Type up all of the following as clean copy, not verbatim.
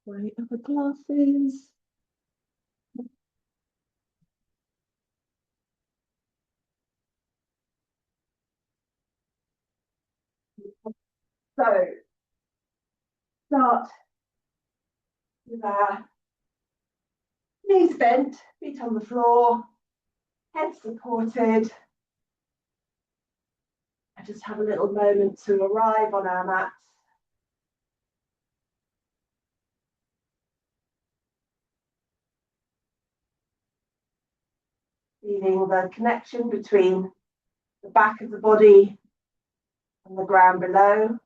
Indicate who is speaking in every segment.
Speaker 1: Right upper glasses. So start with our knees bent, feet on the floor, head supported. I just have a little moment to arrive on our mats. Feeling the connection between the back of the body and the ground below.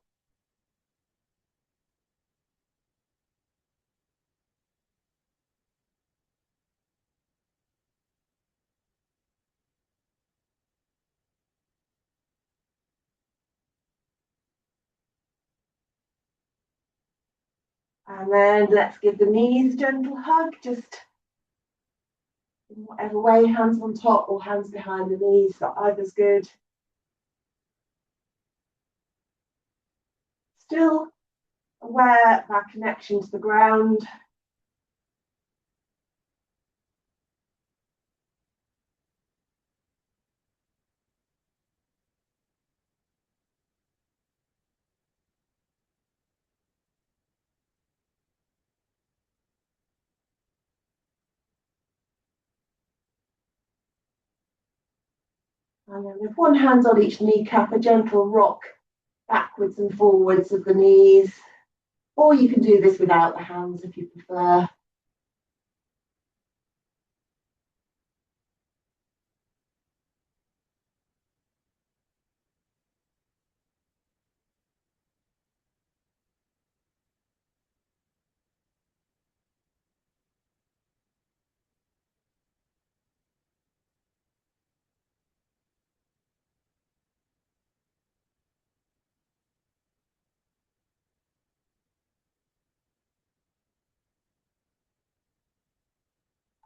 Speaker 1: And then let's give the knees a gentle hug, just in whatever way, hands on top or hands behind the knees, so either's good. Still aware of our connection to the ground. And then with one hand on each kneecap, a gentle rock backwards and forwards of the knees. Or you can do this without the hands if you prefer.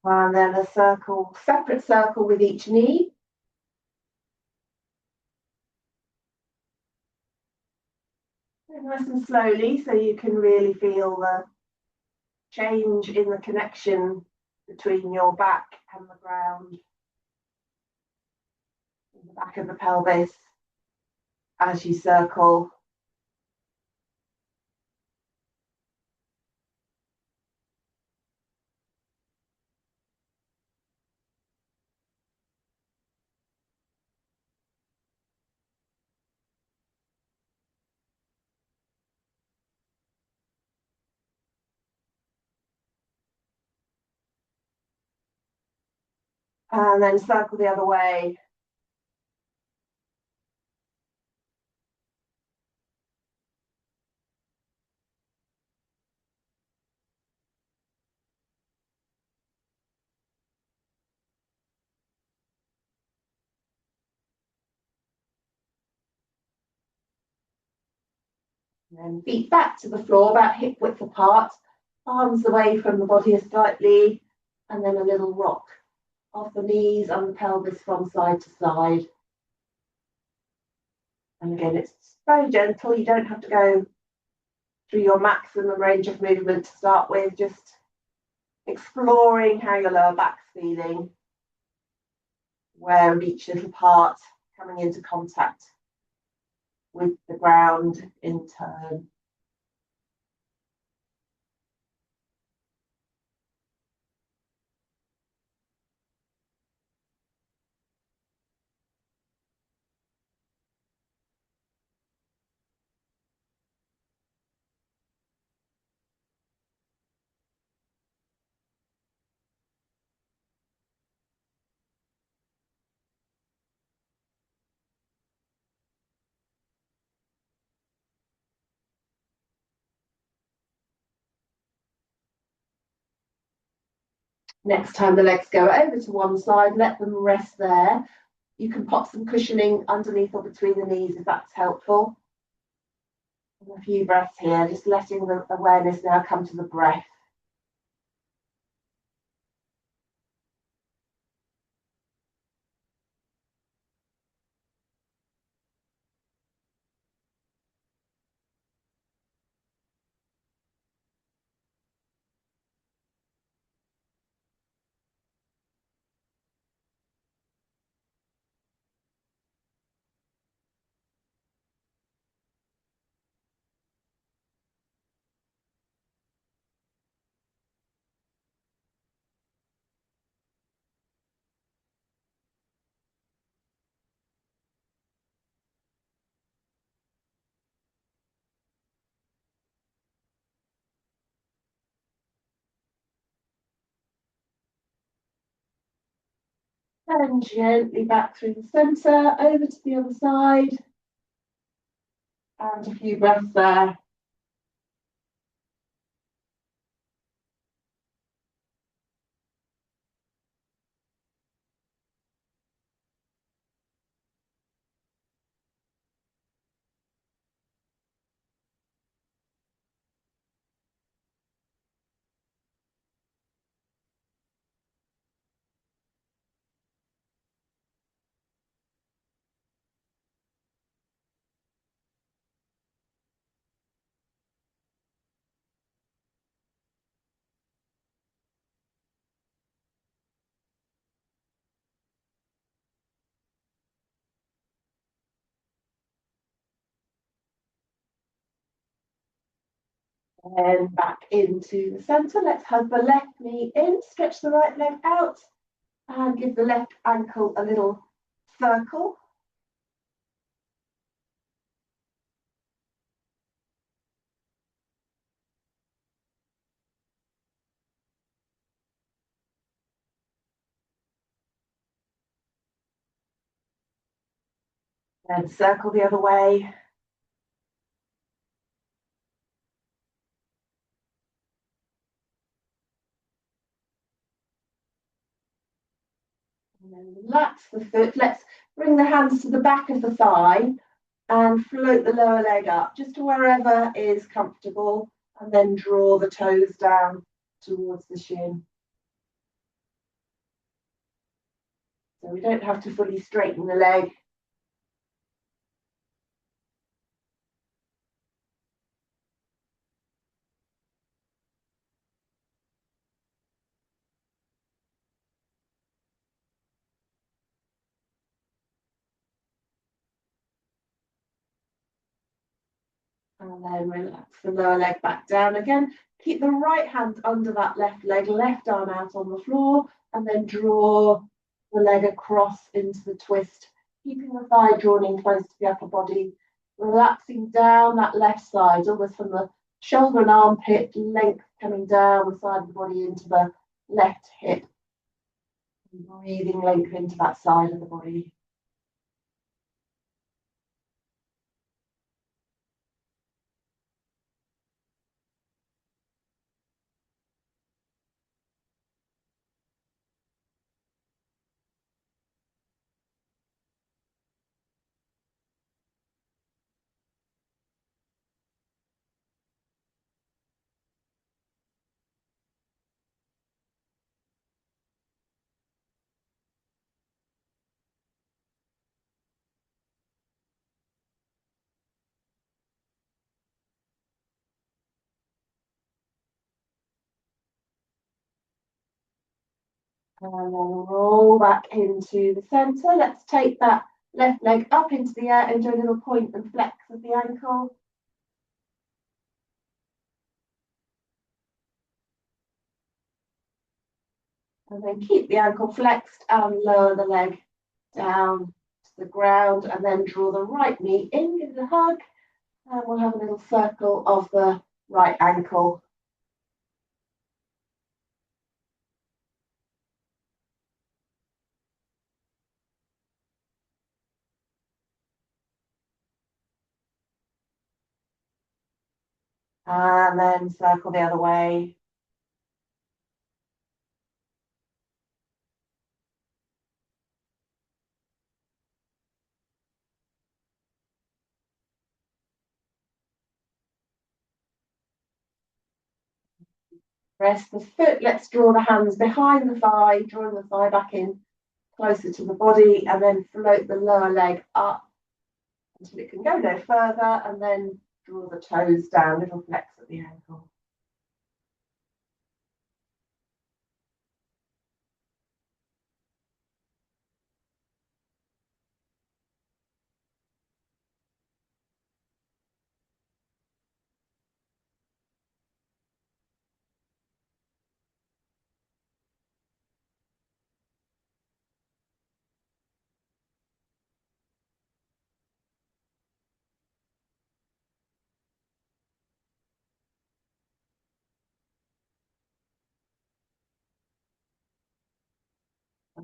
Speaker 1: And then a circle, separate circle with each knee. Nice and slowly, so you can really feel the change in the connection between your back and the ground, in the back of the pelvis as you circle. And then circle the other way. And then feet back to the floor, about hip width apart, arms away from the body slightly, and then a little rock off the knees and the pelvis from side to side. And again, it's very gentle. You don't have to go through your maximum range of movement to start with, just exploring how your lower back's feeling, where each little part coming into contact with the ground in turn. Next time the legs go over to one side, let them rest there. You can pop some cushioning underneath or between the knees if that's helpful. And a few breaths here, just letting the awareness now come to the breath. And gently back through the centre, over to the other side. And a few breaths there. And back into the centre. Let's hug the left knee in, stretch the right leg out, and give the left ankle a little circle. Then circle the other way. And then relax the foot. Let's bring the hands to the back of the thigh and float the lower leg up just to wherever is comfortable, and then draw the toes down towards the shin. So we don't have to fully straighten the leg. And then relax the lower leg back down again. Keep the right hand under that left leg, left arm out on the floor, and then draw the leg across into the twist, keeping the thigh drawn in close to the upper body, relaxing down that left side, almost from the shoulder and armpit, length coming down the side of the body into the left hip. And breathing length into that side of the body. And then roll back into the centre. Let's take that left leg up into the air and do a little point and flex of the ankle. And then keep the ankle flexed and lower the leg down to the ground, and then draw the right knee in, give it a hug, and we'll have a little circle of the right ankle. And then circle the other way. Press the foot. Let's draw the hands behind the thigh, drawing the thigh back in closer to the body, and then float the lower leg up until it can go no further, and then draw the toes down, little flex at the ankle.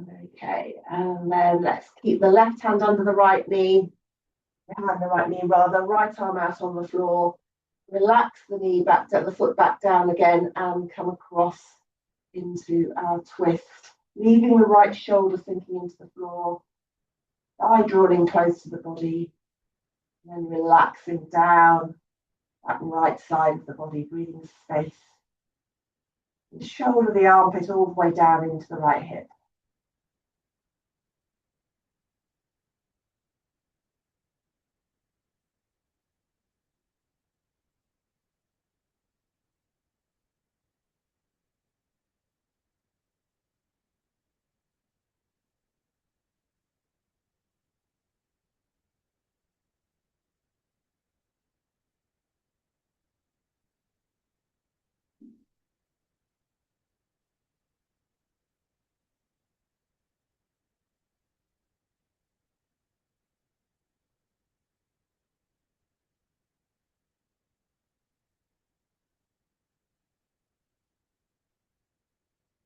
Speaker 1: Okay, and then let's keep the left hand under the right knee, behind the right knee rather, right arm out on the floor. Relax the knee back down, the foot back down again, and come across into our twist. Leaving the right shoulder sinking into the floor, eye drawn in close to the body, and then relaxing down that right side of the body, breathing space. And shoulder the armpit all the way down into the right hip.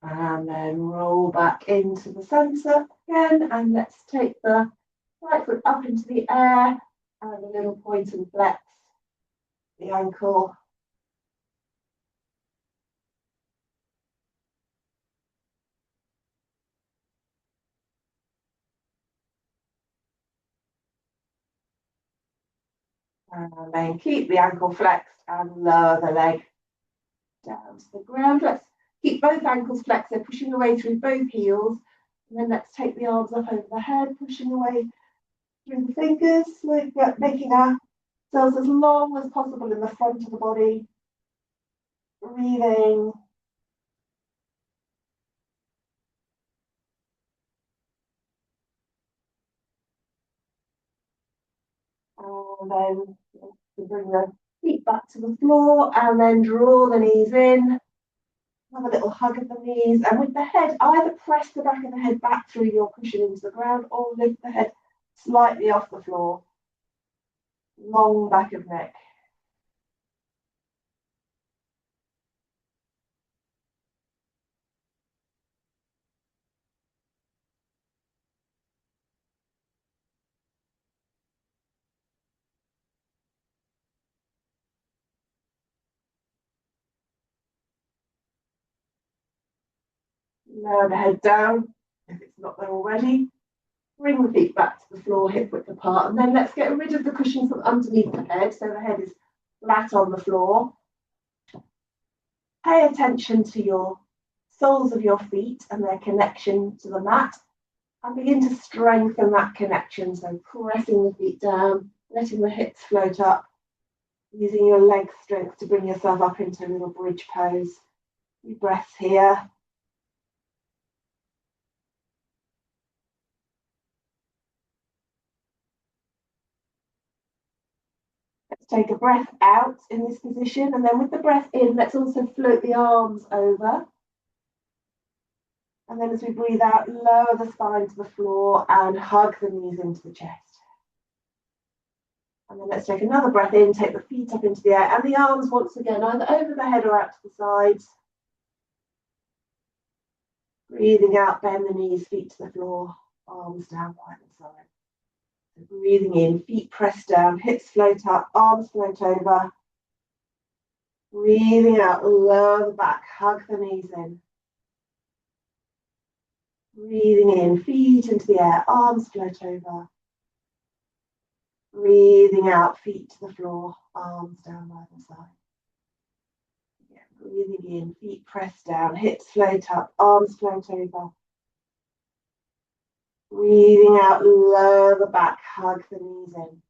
Speaker 1: And then roll back into the centre again, and let's take the right foot up into the air and a little point and flex the ankle. And then keep the ankle flexed and lower the leg down to the ground. Let's keep both ankles flexed, so pushing away through both heels. And then let's take the arms up over the head, pushing away through the fingers, making ourselves as long as possible in the front of the body. Breathing. And then bring the feet back to the floor and then draw the knees in. Have a little hug of the knees, and with the head, either press the back of the head back through your cushion into the ground or lift the head slightly off the floor. Long back of neck. Lower the head down if it's not there already. Bring the feet back to the floor, hip width apart, and then let's get rid of the cushion from underneath the head so the head is flat on the floor. Pay attention to your soles of your feet and their connection to the mat, and begin to strengthen that connection. So pressing the feet down, letting the hips float up, using your leg strength to bring yourself up into a little bridge pose. Few breaths here. Let's take a breath out in this position, and then with the breath in, let's also float the arms over. And then as we breathe out, lower the spine to the floor and hug the knees into the chest. And then let's take another breath in, take the feet up into the air, and the arms once again, either over the head or out to the sides. Breathing out, bend the knees, feet to the floor, arms down by the side. So breathing in, feet pressed down, hips float up, arms float over. Breathing out, lower the back, hug the knees in. Breathing in, feet into the air, arms float over. Breathing out, feet to the floor, arms down by the side. Again, breathing in, feet pressed down, hips float up, arms float over. Breathing out, lower the back, hug the knees in.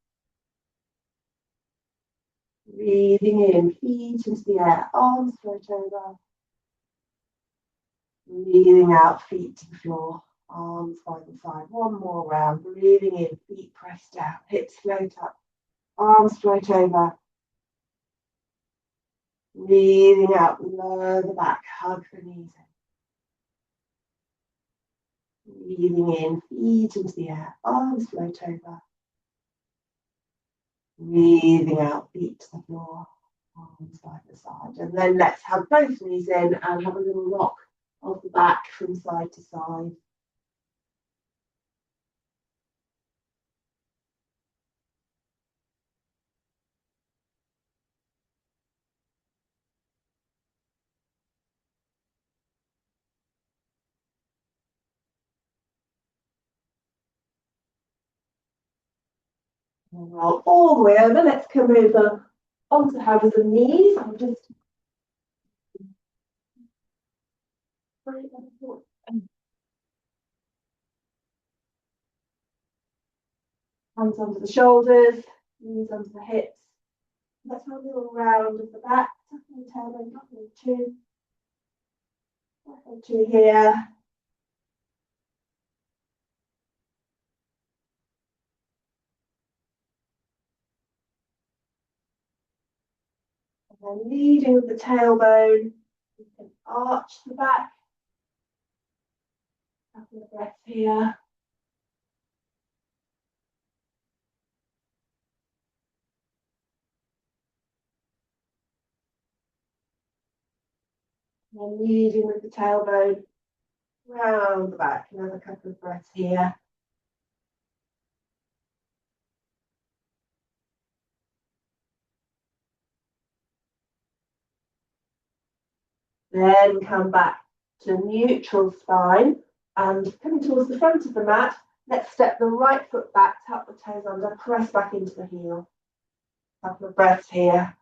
Speaker 1: Breathing in, feet into the air, arms float over. Breathing out, feet to the floor, arms by the side. One more round. Breathing in, feet pressed down, hips float up, arms float over. Breathing out, lower the back, hug the knees in. Breathing in, feet into the air, arms float over. Breathing out, feet to the floor, arms by the side. And then let's hug both knees in and have a little rock of the back from side to side. Roll all the way over. Let's come over onto hands and knees. I'll just hands under the shoulders, knees under the hips. Let's have a little round of the back, tucking the tailbone, back into here. And then leading with the tailbone, you can arch the back. Couple of breaths here. And then leading with the tailbone, round the back. Another couple of breaths here. Then come back to neutral spine and coming towards the front of the mat, let's step the right foot back, tuck the toes under, press back into the heel. Couple of breaths here.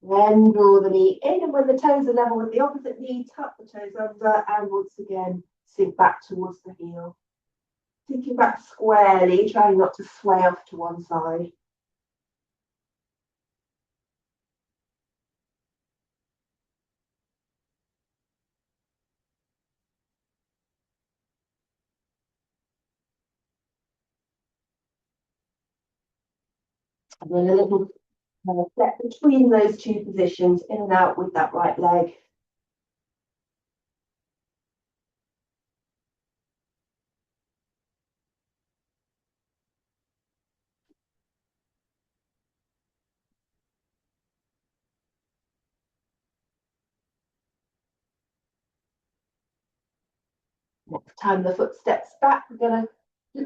Speaker 1: Then draw the knee in, and when the toes are level with the opposite knee, tuck the toes under, and once again, sink back towards the heel. Sinking back squarely, trying not to sway off to one side. And then a little step between those two positions, in and out with that right leg. Next time the foot steps back, we're going to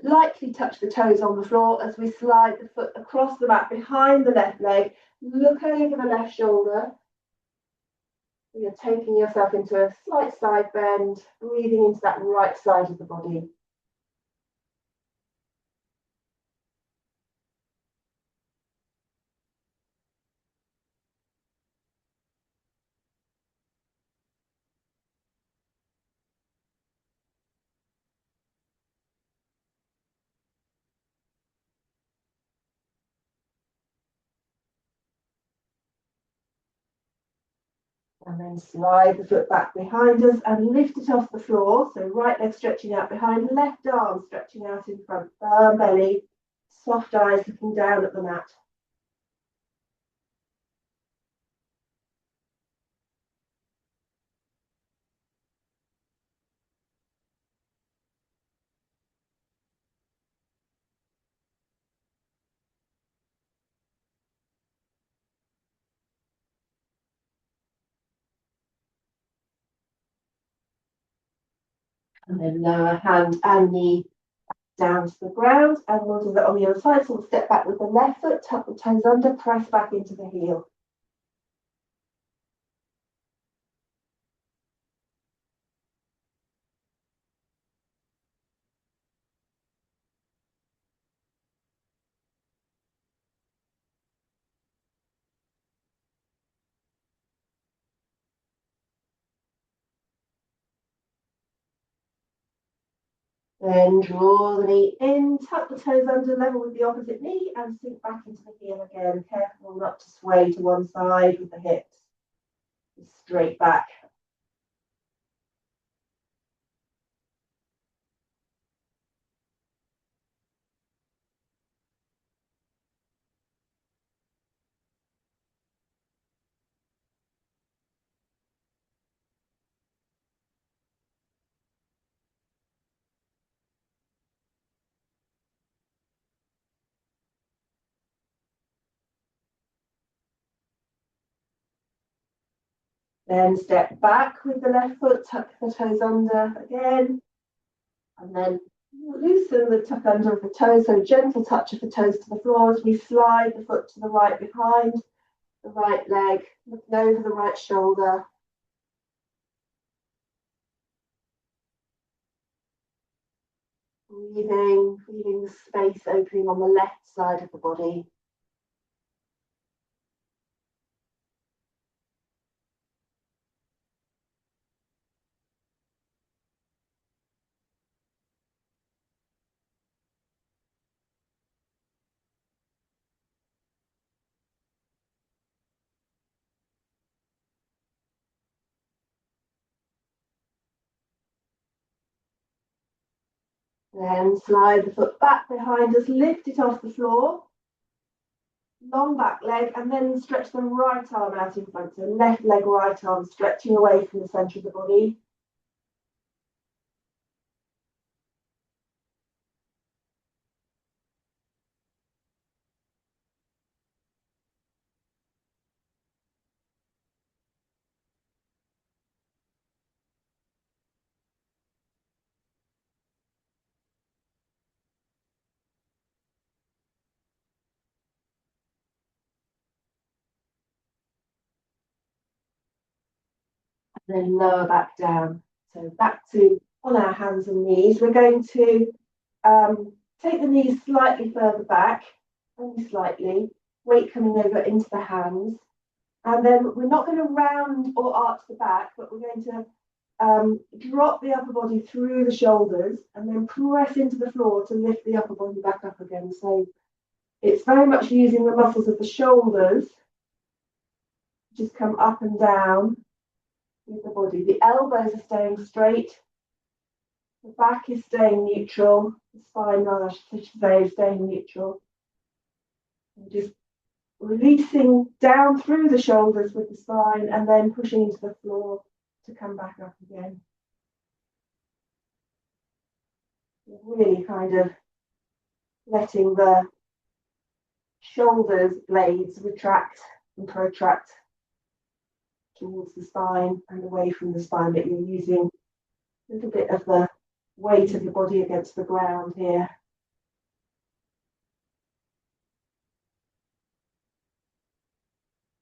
Speaker 1: lightly touch the toes on the floor as we slide the foot across the mat behind the left leg. Look over the left shoulder. You're taking yourself into a slight side bend, breathing into that right side of the body. And then slide the foot back behind us and lift it off the floor. So right leg stretching out behind, left arm stretching out in front, firm belly, soft eyes looking down at the mat. And then lower hand and knee down to the ground, and we'll do that on the other side. So we'll step back with the left foot, tuck the toes under, press back into the heel. Then draw the knee in, tuck the toes under, level with the opposite knee, and sink back into the heel again. Careful not to sway to one side with the hips. Straight back. Then step back with the left foot, tuck the toes under again, and then Loosen the tuck under of the toes, so gentle touch of the toes to the floor as we slide the foot to the right behind the right leg, looking over the right shoulder. Breathing, feeling the space opening on the left side of the body. Then slide the foot back behind us, lift it off the floor. Long back leg, and then stretch the right arm out in front. So left leg, right arm stretching away from the centre of the body. Then lower back down. So back to on our hands and knees. We're going to take the knees slightly further back, only slightly, weight coming over into the hands. And then we're not going to round or arch the back, but we're going to drop the upper body through the shoulders and then press into the floor to lift the upper body back up again. So it's very much using the muscles of the shoulders, just come up and down with the body. The elbows are staying straight. The back is staying neutral. The spine, I should say, is staying neutral. And just releasing down through the shoulders with the spine and then pushing into the floor to come back up again. Really kind of letting the shoulders blades retract and protract towards the spine and away from the spine, but you're using a little bit of the weight of the body against the ground here.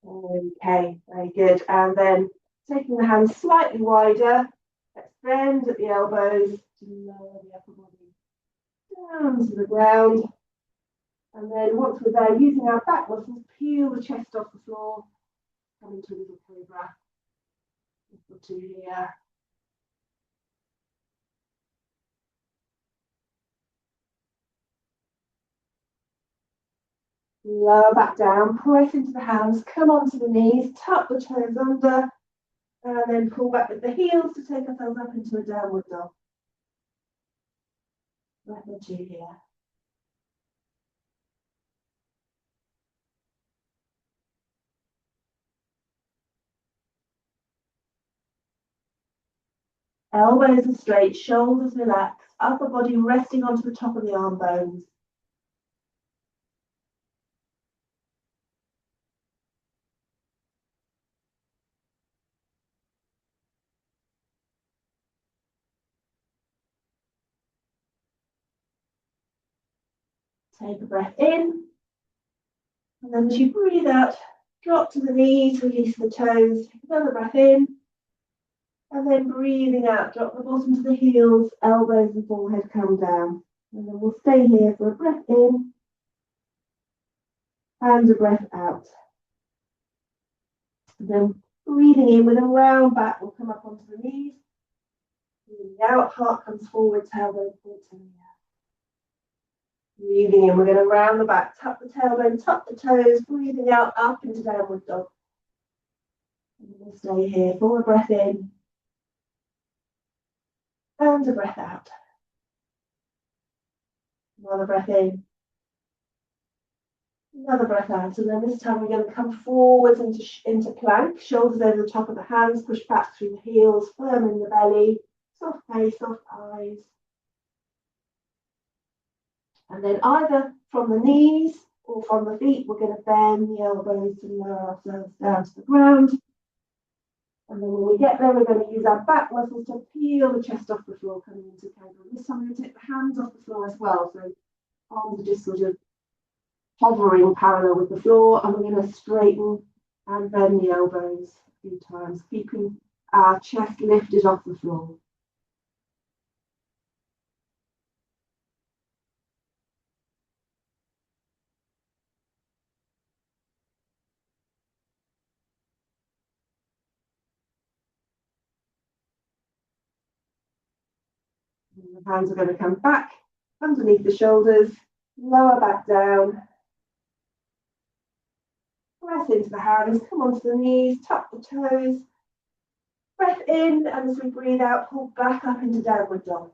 Speaker 1: Okay, very good. And then taking the hands slightly wider, let's bend at the elbows to lower the upper body down to the ground. And then once we're there, using our back muscles, peel the chest off the floor, come into a little cobra. Or two here. Lower back down, press into the hands, come onto the knees, tuck the toes under, and then pull back with the heels to take ourselves up into a downward dog. Breath or two here. Elbows are straight, shoulders relaxed, upper body resting onto the top of the arm bones. Take a breath in, and then as you breathe out, drop to the knees, release the toes, take another breath in, and then breathing out, drop the bottom to the heels, elbows and forehead come down. And then we'll stay here for a breath in, and a breath out. And then breathing in with a round back, we'll come up onto the knees. Breathing out, heart comes forward, tailbone forward, breathing in, we're going to round the back, tuck the tailbone, tuck the toes, breathing out, up into downward dog. And we'll stay here for a breath in, and a breath out. Another breath in, another breath out, and then this time we're going to come forwards into plank, shoulders over the top of the hands, push back through the heels, firm in the belly, soft face, soft eyes. And then either from the knees or from the feet, we're going to bend the elbows to lower ourselves down to the ground. And then when we get there, we're going to use our back muscles to peel the chest off the floor, coming into cobra. This time we're going to take the hands off the floor as well. So arms are just sort of hovering parallel with the floor, and we're going to straighten and bend the elbows a few times, keeping our chest lifted off the floor. And the hands are going to come back underneath the shoulders, lower back down. Press into the hands, come onto the knees, tuck the toes. Breath in, and as we breathe out, pull back up into downward dog.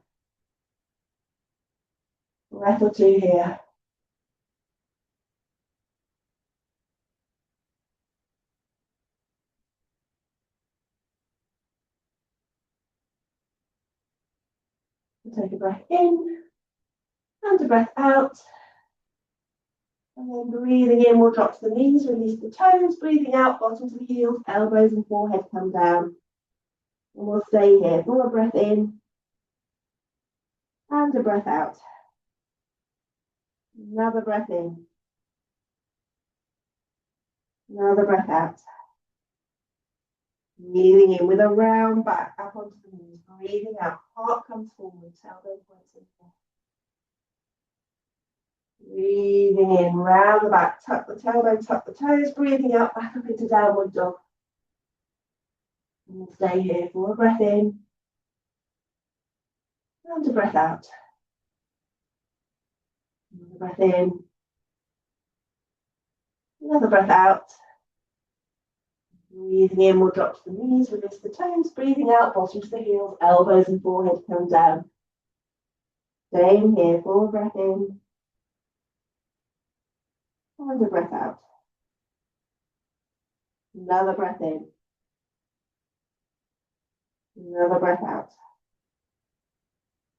Speaker 1: Breath or two here. Take a breath in, and a breath out. And then breathing in, we'll drop to the knees, release the toes. Breathing out, bottom to the heels, elbows and forehead come down. And we'll stay here. More breath in, and a breath out. Another breath in. Another breath out. Breathing in with a round back up onto the knees. Breathing out, heart comes forward, tailbone points in. Breathing in, round the back, tuck the tailbone, tuck the toes. Breathing out, back up into downward dog. And we'll stay here for a breath in. And a breath out. Another breath in. Another breath out. Breathing in, we'll drop to the knees, release the toes. Breathing out, bottom to the heels, elbows and forehead come down. Staying here for a breath in. And a breath out. Another breath in. Another breath out.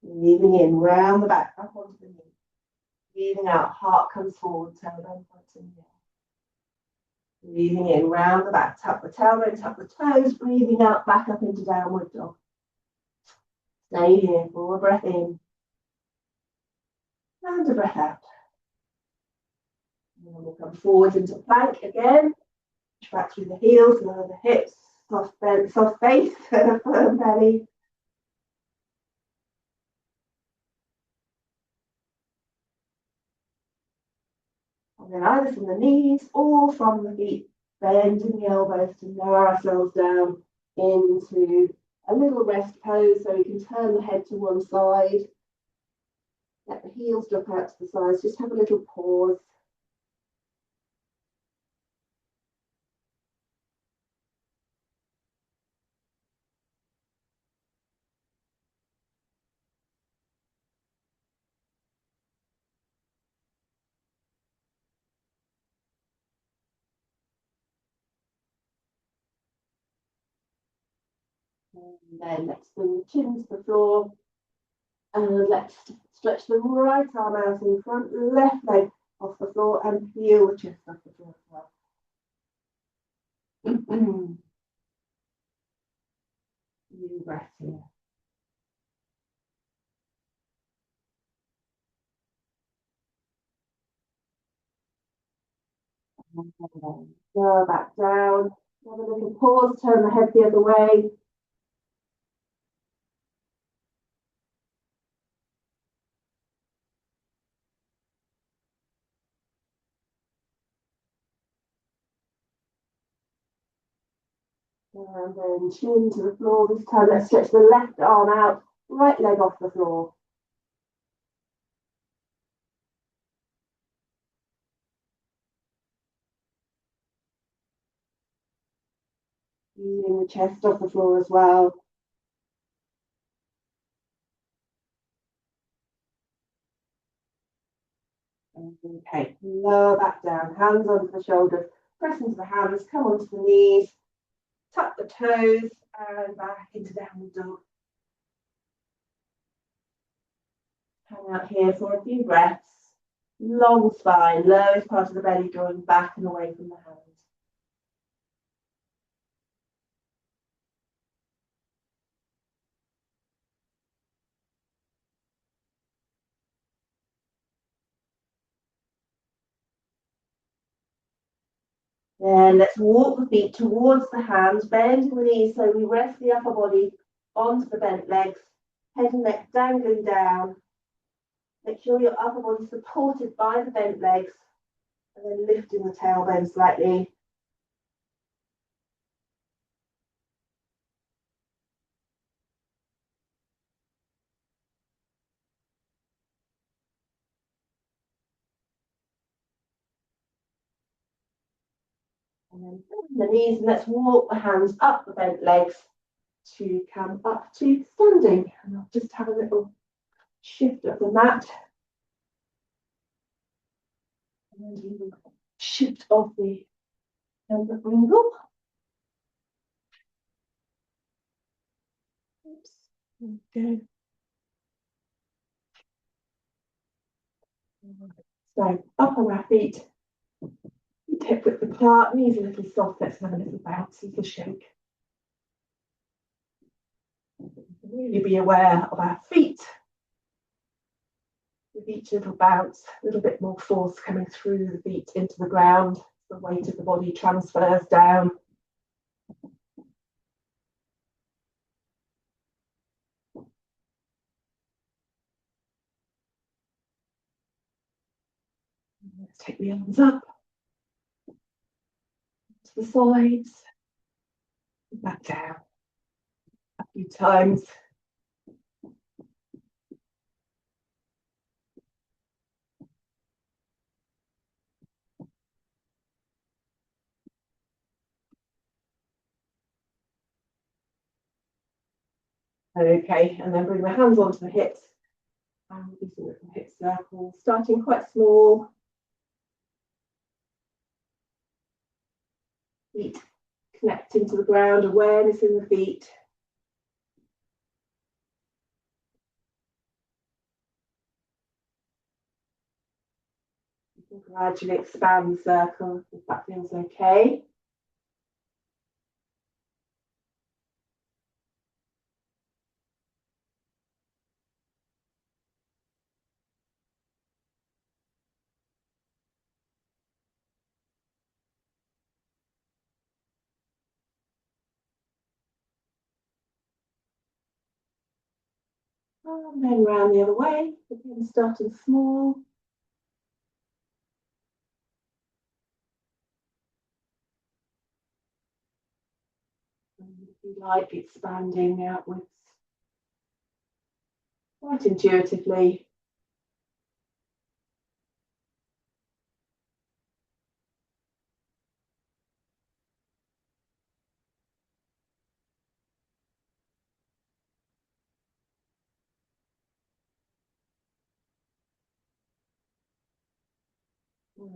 Speaker 1: Breathing in, round the back, up onto the knee. Breathing out, heart comes forward, tailbone points in here. Breathing in, round the back, tuck the tailbone, tuck the toes. Breathing out, back up into downward dog. Stay here for a breath in. And a breath out. And then we'll come forward into plank again. Push back through the heels, lower the hips, soft face, firm belly. And then either from the knees or from the feet, bending the elbows to lower ourselves down into a little rest pose, so we can turn the head to one side. Let the heels drop out to the sides. Just have a little pause. And then let's bring the chin to the floor. And let's stretch the right arm out in front, left leg off the floor, and peel the chest off the floor as well. New breath here. Go back down. Have a little pause, turn the head the other way. And then chin to the floor. This time let's stretch the left arm out, right leg off the floor. Feeling the chest off the floor as well. Okay, lower back down, hands onto the shoulders, press into the hands, come onto the knees, tuck the toes, and back into downward dog. Hang out here for a few breaths. Long spine, lowest part of the belly, drawing back and away from the hands. Then let's walk the feet towards the hands, bend the knees so we rest the upper body onto the bent legs, head and neck dangling down. Make sure your upper body is supported by the bent legs, and then lifting the tailbone slightly. And then the knees, and let's walk the hands up the bent legs to come up to standing. And I'll just have a little shift of the mat. And then shift of the elbow angle. Oops. There we go. So up on our feet, hip width apart, knees a little soft, let's have a little bounce, a little shake. Really be aware of our feet. With each little bounce, a little bit more force coming through the feet into the ground. The weight of the body transfers down. Let's take the arms up to the sides, back down a few times. Okay, and then bring the hands onto the hips and do some little hip circles, starting quite small. Feet connecting to the ground, awareness in the feet. You can gradually expand the circle if that feels okay. And then round the other way, again starting small. And if you like, expanding outwards quite intuitively.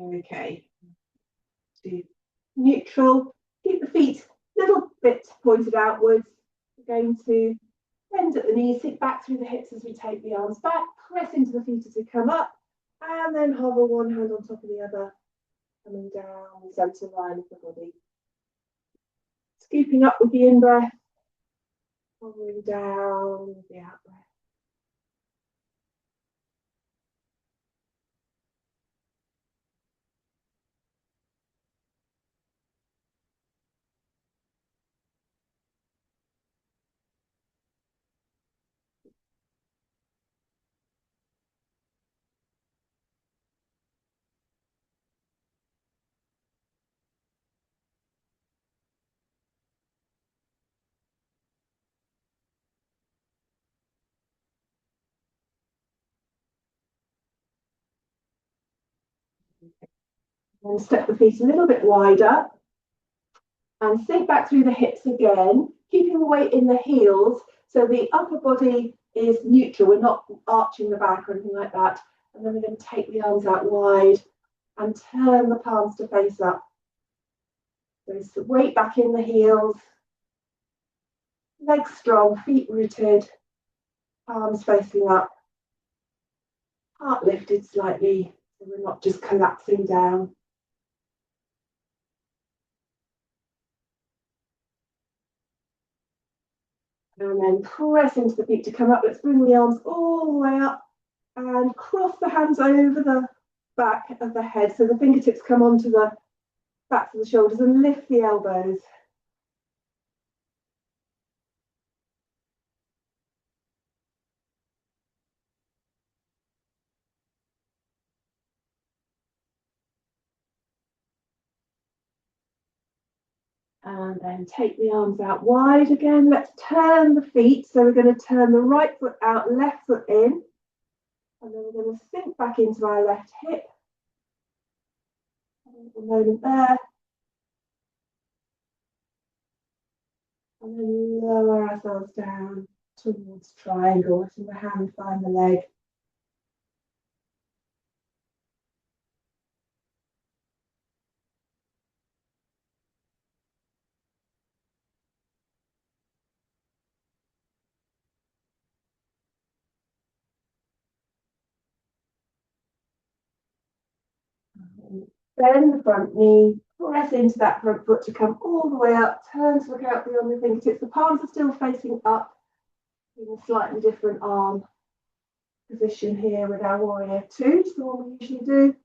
Speaker 1: Okay, to neutral, keep the feet a little bit pointed outwards. We're going to bend at the knees, sit back through the hips as we take the arms back, press into the feet as we come up, and then hover one hand on top of the other, coming down the centre line of the body. Scooping up with the in-breath, hovering down with the out-breath. And step the feet a little bit wider and sink back through the hips again, keeping the weight in the heels so the upper body is neutral. We're not arching the back or anything like that. And then we're going to take the arms out wide and turn the palms to face up. So weight back in the heels, legs strong, feet rooted, palms facing up, heart lifted slightly, so we're not just collapsing down. And then press into the feet to come up. Let's bring the arms all the way up and cross the hands over the back of the head. So the fingertips come onto the backs of the shoulders, and lift the elbows. And then take the arms out wide again. Let's turn the feet. So we're going to turn the right foot out, left foot in. And then we're going to sink back into our left hip. A little moment there. And then lower ourselves down towards triangle, letting the hand find the leg. Bend the front knee, press into that front foot to come all the way up, turn to look out beyond the fingertips. The palms are still facing up in a slightly different arm position here with our warrior two, so what we usually do.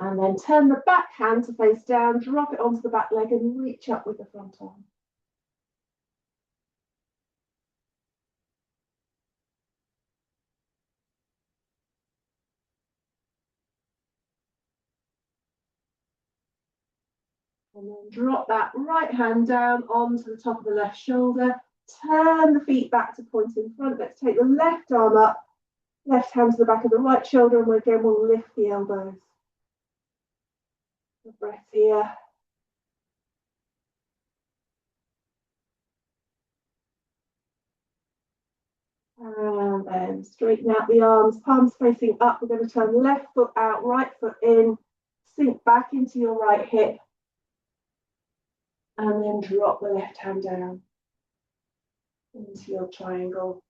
Speaker 1: And then turn the back hand to face down, drop it onto the back leg and reach up with the front arm. And then drop that right hand down onto the top of the left shoulder. Turn the feet back to point in front. Let's take the left arm up, left hand to the back of the right shoulder, and again we'll lift the elbows. The breath here. And then straighten out the arms, palms facing up. We're going to turn left foot out, right foot in, sink back into your right hip, and then drop the left hand down into your triangle.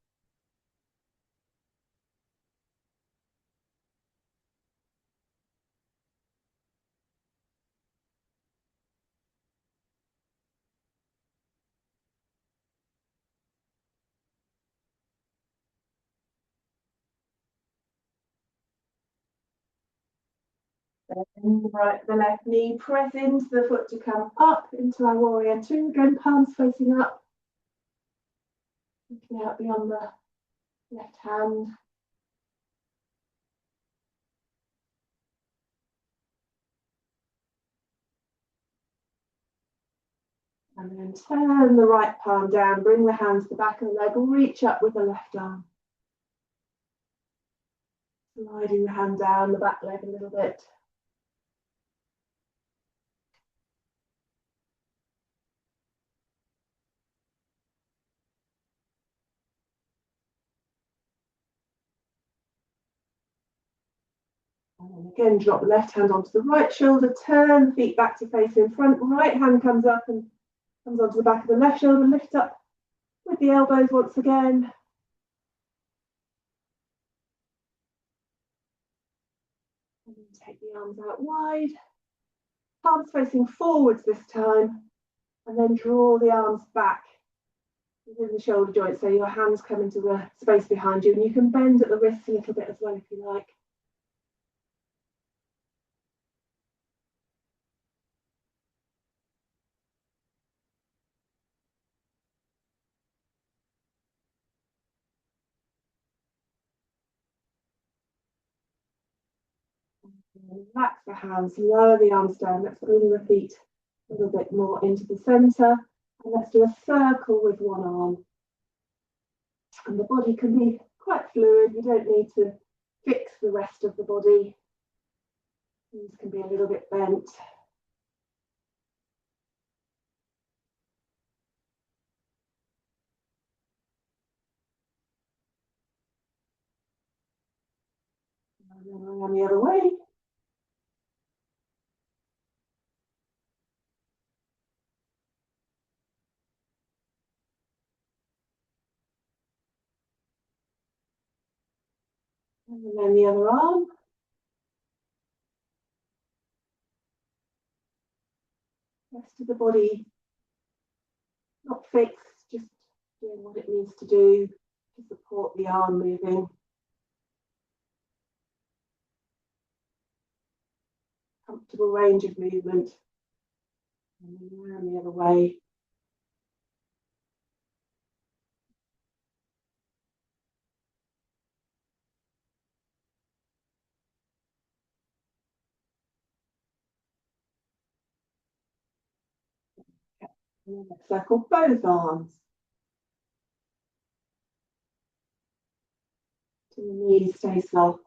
Speaker 1: Then right, the left knee, press into the foot to come up into our warrior two. Again, palms facing up. Looking out beyond the left hand. And then turn the right palm down, bring the hand to the back of the leg, reach up with the left arm. Sliding the hand down the back leg a little bit. And again, drop the left hand onto the right shoulder, turn the feet back to face in front, right hand comes up and comes onto the back of the left shoulder, lift up with the elbows once again. And then take the arms out wide, palms facing forwards this time, and then draw the arms back within the shoulder joint so your hands come into the space behind you, and you can bend at the wrists a little bit as well if you like. Relax the hands, lower the arms down. Let's bring the feet a little bit more into the centre. And let's do a circle with one arm. And the body can be quite fluid. You don't need to fix the rest of the body. These can be a little bit bent. And then around the other way. And then the other arm. Rest of the body not fixed, just doing what it needs to do to support the arm moving. comfortable range of movement. And then around the other way. And then let's circle both arms. So the knees stay soft.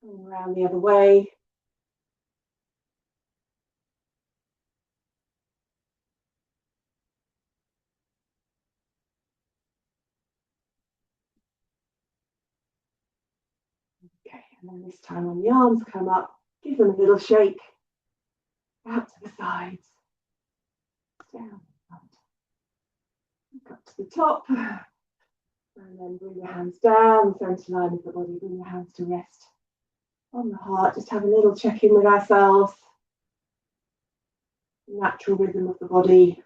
Speaker 1: And around the other way. Okay, and then this time when the arms come up, give them a little shake. Out to the sides. Down the front. Back up to the top. And then bring your hands down the centre line of the body. Bring your hands to rest on the heart. Just have a little check in with ourselves. Natural rhythm of the body.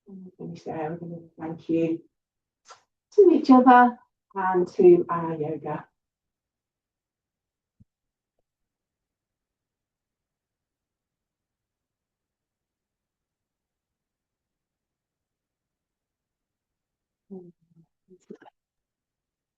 Speaker 1: And we'll finish there. We're going to thank you to each other and to our yoga.